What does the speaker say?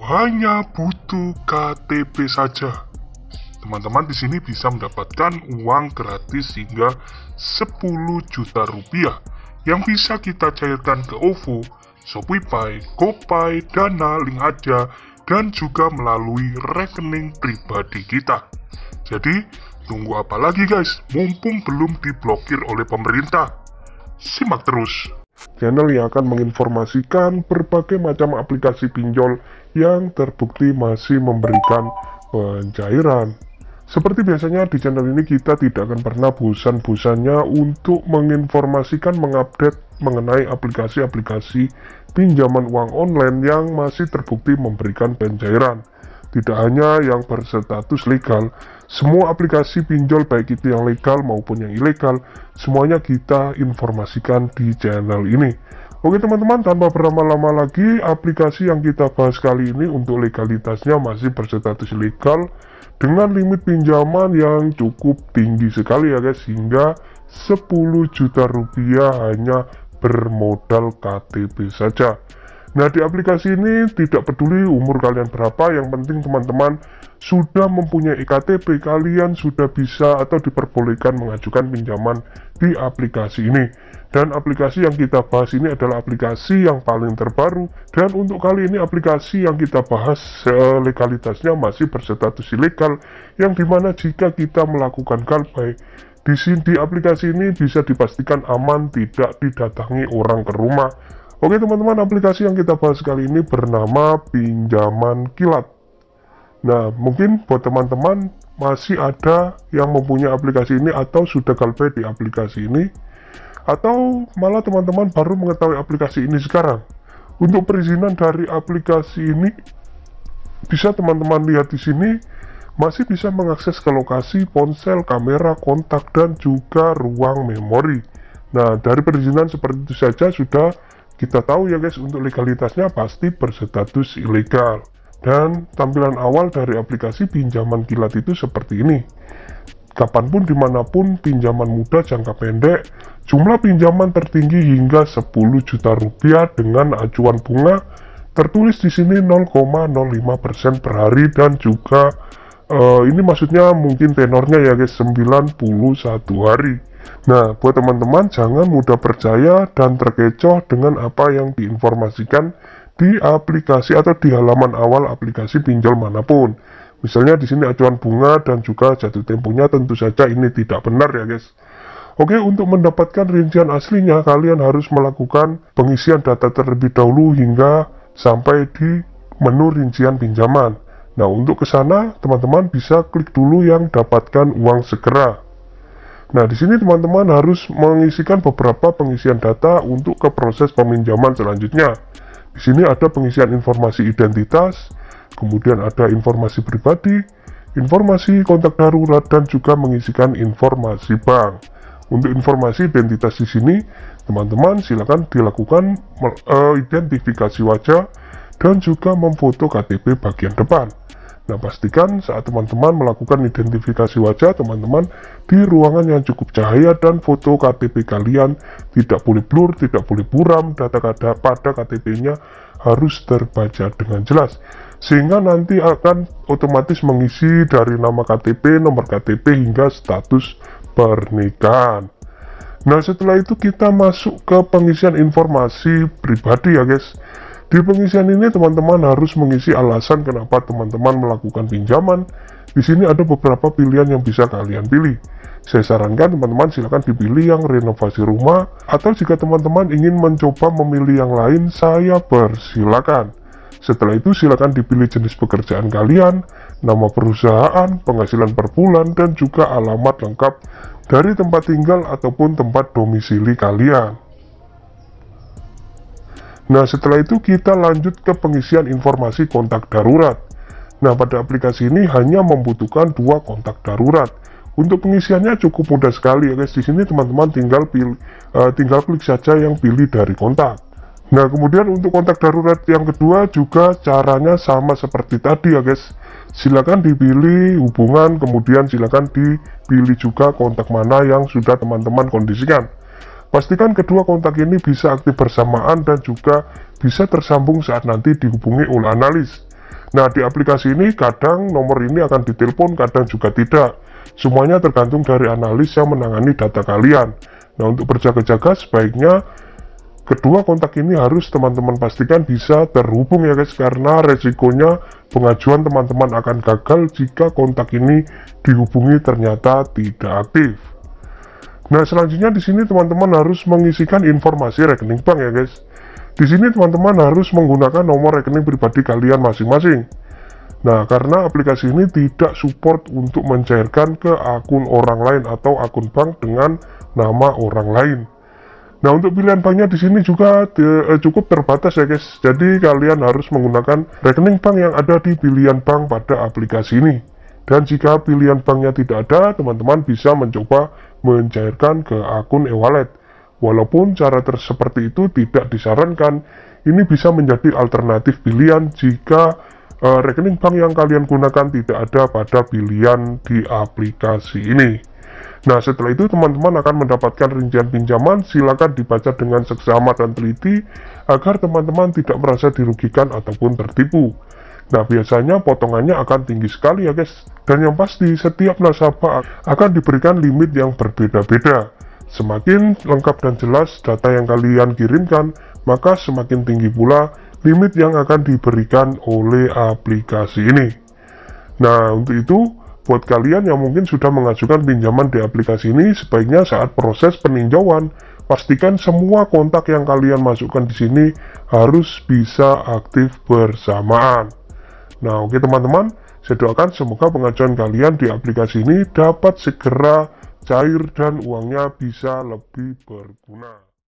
hanya butuh KTP saja. Teman-teman di sini bisa mendapatkan uang gratis hingga 10 juta rupiah yang bisa kita cairkan ke OVO, Shopee, GoPay, Dana, link aja, dan juga melalui rekening pribadi kita. Jadi, tunggu apa lagi guys? Mumpung belum diblokir oleh pemerintah. Simak terus. Channel yang akan menginformasikan berbagai macam aplikasi pinjol yang terbukti masih memberikan pencairan. Seperti biasanya di channel ini kita tidak akan pernah bosan-bosannya untuk menginformasikan, mengupdate mengenai aplikasi-aplikasi pinjaman uang online yang masih terbukti memberikan pencairan. Tidak hanya yang berstatus legal, semua aplikasi pinjol baik itu yang legal maupun yang ilegal, semuanya kita informasikan di channel ini. Oke teman-teman, tanpa berlama-lama lagi, aplikasi yang kita bahas kali ini untuk legalitasnya masih berstatus legal dengan limit pinjaman yang cukup tinggi sekali ya guys, hingga 10 juta rupiah hanya bermodal KTP saja. Nah, di aplikasi ini tidak peduli umur kalian berapa, yang penting teman-teman sudah mempunyai KTP, kalian sudah bisa atau diperbolehkan mengajukan pinjaman di aplikasi ini. Dan aplikasi yang kita bahas ini adalah aplikasi yang paling terbaru, dan untuk kali ini aplikasi yang kita bahas legalitasnya masih berstatus ilegal, yang dimana jika kita melakukan galpay di aplikasi ini bisa dipastikan aman, tidak didatangi orang ke rumah. Oke teman-teman, aplikasi yang kita bahas kali ini bernama Pinjaman Kilat. Nah, mungkin buat teman-teman masih ada yang mempunyai aplikasi ini atau sudah galpay di aplikasi ini, atau malah teman-teman baru mengetahui aplikasi ini sekarang. Untuk perizinan dari aplikasi ini bisa teman-teman lihat di sini, masih bisa mengakses ke lokasi, ponsel, kamera, kontak, dan juga ruang memori. Nah, dari perizinan seperti itu saja sudah kita tahu ya guys, untuk legalitasnya pasti berstatus ilegal. Dan tampilan awal dari aplikasi Pinjaman Kilat itu seperti ini. Kapanpun dimanapun, pinjaman mudah jangka pendek, jumlah pinjaman tertinggi hingga 10 juta rupiah dengan acuan bunga tertulis di sini 0,05% per hari, dan juga ini maksudnya mungkin tenornya ya guys, 91 hari. Nah, buat teman-teman jangan mudah percaya dan terkecoh dengan apa yang diinformasikan di aplikasi atau di halaman awal aplikasi pinjol manapun. Misalnya di sini acuan bunga dan juga jatuh temponya, tentu saja ini tidak benar ya guys. Oke, untuk mendapatkan rincian aslinya kalian harus melakukan pengisian data terlebih dahulu hingga sampai di menu rincian pinjaman. Nah, untuk ke sana teman-teman bisa klik dulu yang dapatkan uang segera. Nah, di sini teman-teman harus mengisikan beberapa pengisian data untuk ke proses peminjaman selanjutnya. Di sini ada pengisian informasi identitas, kemudian ada informasi pribadi, informasi kontak darurat, dan juga mengisikan informasi bank. Untuk informasi identitas di sini, teman-teman silakan dilakukan identifikasi wajah dan juga memfoto KTP bagian depan. Nah, pastikan saat teman-teman melakukan identifikasi wajah, teman-teman di ruangan yang cukup cahaya dan foto KTP kalian tidak boleh blur, tidak boleh buram, data pada KTP-nya harus terbaca dengan jelas. Sehingga nanti akan otomatis mengisi dari nama KTP, nomor KTP, hingga status pernikahan. Nah, setelah itu kita masuk ke pengisian informasi pribadi ya guys. Di pengisian ini teman-teman harus mengisi alasan kenapa teman-teman melakukan pinjaman. Di sini ada beberapa pilihan yang bisa kalian pilih. Saya sarankan teman-teman silakan dipilih yang renovasi rumah, atau jika teman-teman ingin mencoba memilih yang lain, saya persilakan. Setelah itu silakan dipilih jenis pekerjaan kalian, nama perusahaan, penghasilan per bulan, dan juga alamat lengkap dari tempat tinggal ataupun tempat domisili kalian. Nah, setelah itu kita lanjut ke pengisian informasi kontak darurat. Nah, pada aplikasi ini hanya membutuhkan 2 kontak darurat. Untuk pengisiannya cukup mudah sekali ya guys. Di sini teman-teman tinggal klik saja yang pilih dari kontak. Nah, kemudian untuk kontak darurat yang kedua juga caranya sama seperti tadi ya guys. Silakan dipilih hubungan, kemudian silakan dipilih juga kontak mana yang sudah teman-teman kondisikan. Pastikan kedua kontak ini bisa aktif bersamaan dan juga bisa tersambung saat nanti dihubungi oleh analis. Nah, di aplikasi ini kadang nomor ini akan ditelepon, kadang juga tidak. Semuanya tergantung dari analis yang menangani data kalian. Nah, untuk berjaga-jaga sebaiknya kedua kontak ini harus teman-teman pastikan bisa terhubung ya guys, karena resikonya pengajuan teman-teman akan gagal jika kontak ini dihubungi ternyata tidak aktif. Nah, selanjutnya di sini teman-teman harus mengisikan informasi rekening bank ya guys. Di sini teman-teman harus menggunakan nomor rekening pribadi kalian masing-masing. Nah, karena aplikasi ini tidak support untuk mencairkan ke akun orang lain atau akun bank dengan nama orang lain. Nah, untuk pilihan banknya di sini juga cukup terbatas ya guys. Jadi kalian harus menggunakan rekening bank yang ada di pilihan bank pada aplikasi ini. Dan jika pilihan banknya tidak ada, teman-teman bisa mencoba mencairkan ke akun e-wallet. Walaupun cara seperti itu tidak disarankan, ini bisa menjadi alternatif pilihan jika rekening bank yang kalian gunakan tidak ada pada pilihan di aplikasi ini. Nah, setelah itu teman-teman akan mendapatkan rincian pinjaman. Silakan dibaca dengan seksama dan teliti agar teman-teman tidak merasa dirugikan ataupun tertipu. Nah, biasanya potongannya akan tinggi sekali ya guys. Dan yang pasti setiap nasabah akan diberikan limit yang berbeda-beda. Semakin lengkap dan jelas data yang kalian kirimkan, maka semakin tinggi pula limit yang akan diberikan oleh aplikasi ini. Nah, untuk itu, buat kalian yang mungkin sudah mengajukan pinjaman di aplikasi ini, sebaiknya saat proses peninjauan, pastikan semua kontak yang kalian masukkan di sini harus bisa aktif bersamaan. Nah, oke teman-teman, saya doakan semoga pengajuan kalian di aplikasi ini dapat segera cair dan uangnya bisa lebih berguna.